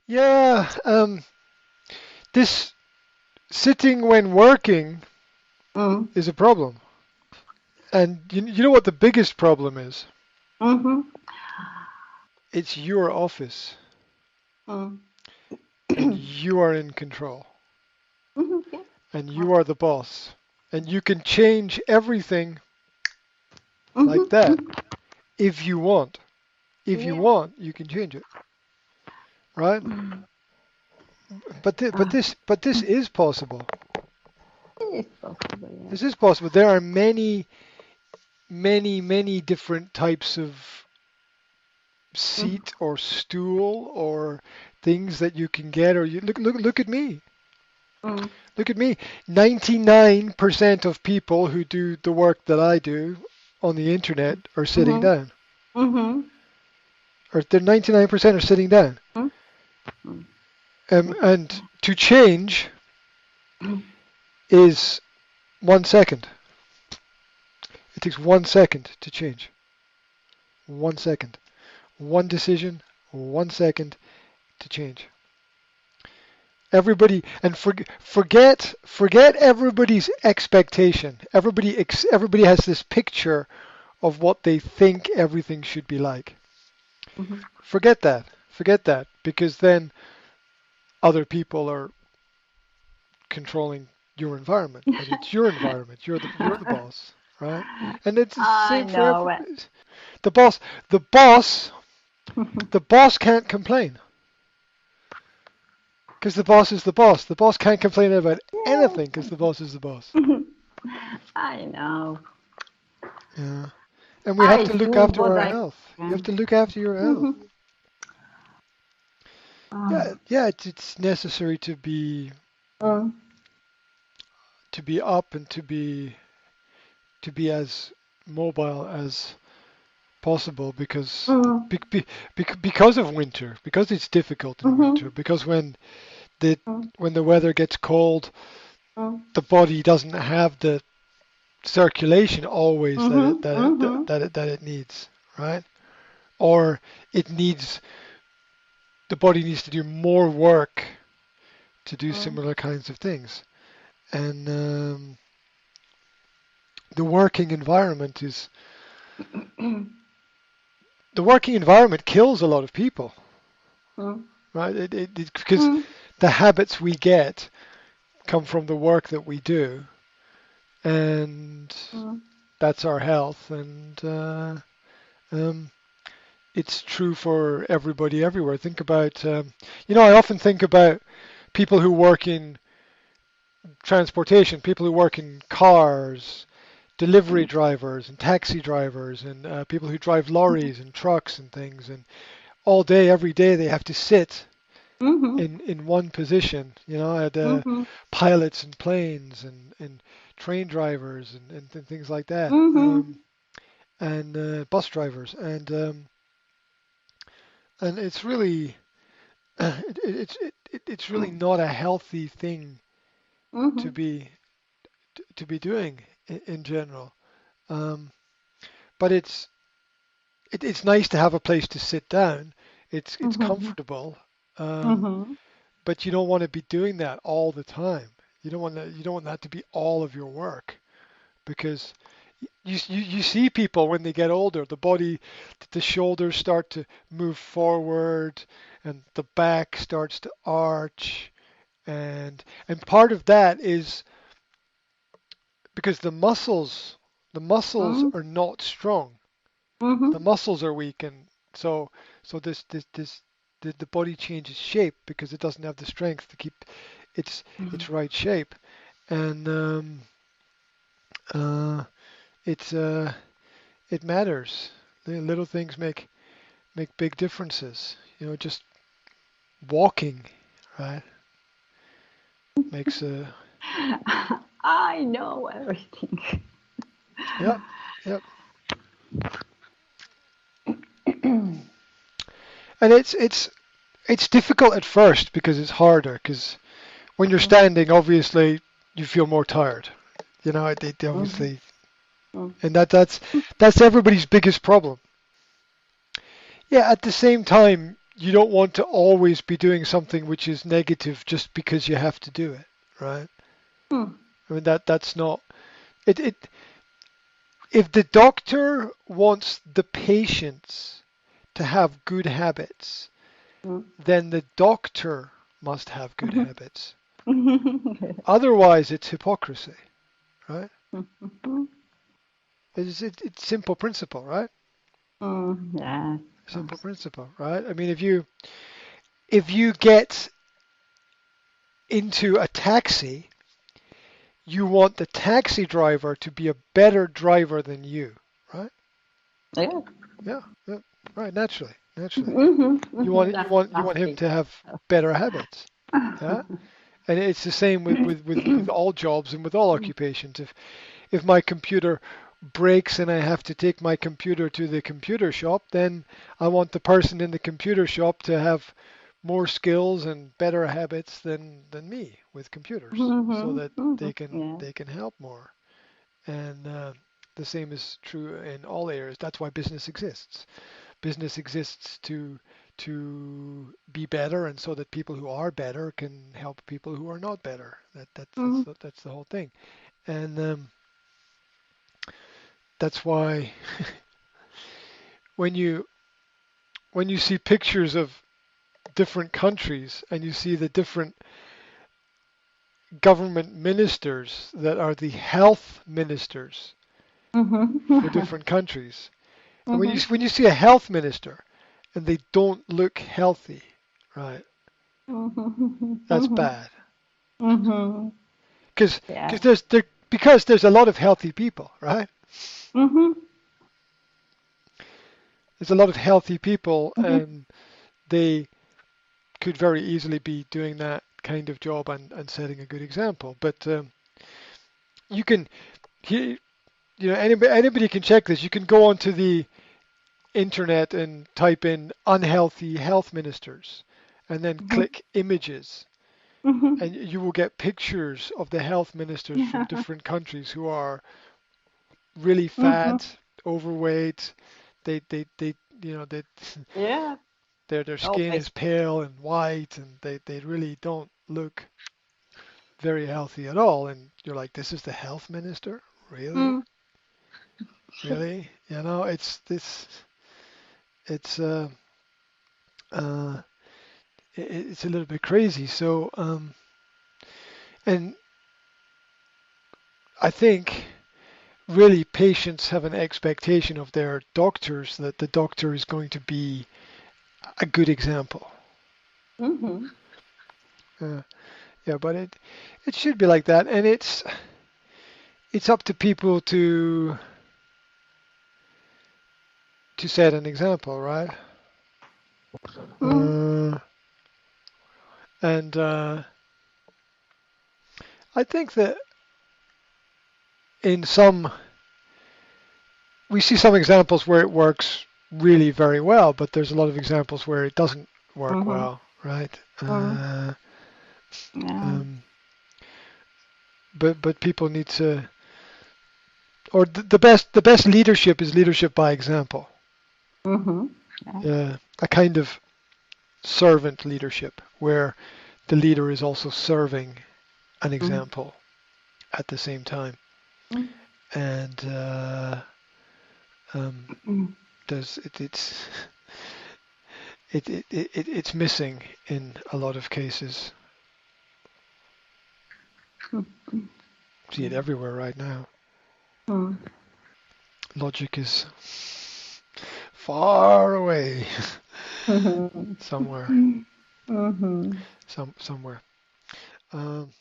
Yeah, this sitting when working Mm. is a problem. And you know what the biggest problem is? Mm-hmm. It's your office Mm. and you are in control Mm-hmm. Yeah. and you are the boss. And you can change everything like Mm-hmm. that if you want. If you Yeah. want, you can change it, right? Mm. But Uh, this is possible. it's possible, This yes. is possible. There are many different types of Mm. seat or stool or things that you can get. Or you look at me. Mm. Look at me. 99% of people who do the work that I do on the internet are sitting Mm-hmm. down. Mm-hmm. Or the 99% are sitting down. Mm. And to change Mm. is 1 second. It takes 1 second to change. 1 second. One decision, 1 second to change. Everybody and forget everybody's expectation. Everybody has this picture of what they think everything should be like. Mm-hmm. Forget that. Forget that because then other people are controlling your environment, but it's your environment. You're the boss, right? And it's the I same for know it. everybody. The boss, the boss, the boss can't complain because the boss is the boss. The boss can't complain about Yes. anything because the boss is the boss. I know. Yeah. And we have I to look do after what our I health. You have can. to look after your health. Mhm. Yeah, yeah, it's necessary Mm. to be up and to be as mobile as possible Mm. because of winter, because it's difficult in Mhm. winter, because the Mm. when the weather gets cold, Mm. the body doesn't have the circulation always that it Mhm. that it Mhm. that it needs, right? Or it needs the body needs to do more work to do Mm. similar kinds of things. And the working environment is the working environment kills a lot of people, Mm. right? Because Mm. the habits we get come from the work that we do, and Mm. that's our health. And um, it's true for everybody everywhere. Think about, I often think about people who work in transportation, people who work in cars, delivery Mm. drivers and taxi drivers, and people who drive lorries and trucks and things. And all day, every day, they have to sit Mhm. in one position. I had Mhm. pilots and planes and train drivers and things like that, Mhm. and bus drivers, and it's really it's really not a healthy thing to Mhm. be to be doing in general. Um, but it's nice to have a place to sit down. It's Mhm. comfortable, um, Mhm. but you don't want to be doing that all the time. You don't want that to be all of your work because you see people when they get older, the shoulders start to move forward and the back starts to arch, and part of that is because the muscles Mhm. are not strong. The Mhm. muscles are weak, and so the body changes shape because it doesn't have the strength to keep its Mhm. right shape, and uh, it's it matters. The little things make big differences. Just walking, right, makes a I know everything. yep, yep. And it's difficult at first because it's harder because when you're Mm. standing, obviously you feel more tired. It Mhm. obviously, Mm. and that's everybody's biggest problem. Yeah, at the same time, you don't want to always be doing something which is negative just because you have to do it, right? Mm. I mean that's not it. If the doctor wants the patients to have good habits, Mm. then the doctor must have good Mhm. habits. Otherwise, it's hypocrisy, right? Mhm. It's simple principle, right? Yeah, of Simple course. principle, right? I mean, if you get into a taxi, you want the taxi driver to be a better driver than you, right? Yeah. Yeah, yeah, right. Naturally, you want him That's to have better habits. Yeah, and it's the same with all jobs and with all occupations. If my computer breaks and I have to take my computer to the computer shop, then I want the person in the computer shop to have more skills and better habits than me with computers, so that they can Yeah. they can help more. And the same is true in all areas. That's why business exists. Business exists to be better, and so that people who are better can help people who are not better. That's the whole thing. And that's why when you when you see pictures of different countries and you see the different government ministers that are the health ministers for Mhm. different countries, and when you Mhm. when you see a health minister and they don't look healthy, right? Mhm. That's Mhm. bad. Mhm. Because Yeah. because there's a lot of healthy people, right? Mhm. There's a lot of healthy people, Mhm. and they could very easily be doing that kind of job and setting a good example. But you can, he, anybody can check this. You can go onto the internet and type in unhealthy health ministers, and then Mhm. click images, Mhm. and you will get pictures of the health ministers from different countries who are really Mhm. fat, overweight. They they Yeah. their skin Always. is pale and white, and they really don't look very healthy at all. And you're like, this is the health minister? Really? Mm. Really? It's uh, it's a little bit crazy. So and I think really patients have an expectation of their doctors that the doctor is going to be a good example. Mhm. Uh, yeah, but it should be like that, and it's up to people to set an example, right? Mm. Uh, and I think that in some we see some examples where it works really very well, but there's a lot of examples where it doesn't work Mhm. well, right? Mm. Yeah. Um, but people need to, or the best leadership is leadership by example. Mhm. Yeah. A kind of servant leadership where the leader is also serving an Mm. example at the same time, Mm. and um, Mm. does it's missing in a lot of cases. Mm. See it everywhere right now. Mm. Logic is far away Mhm. somewhere, Mhm. somewhere. Um,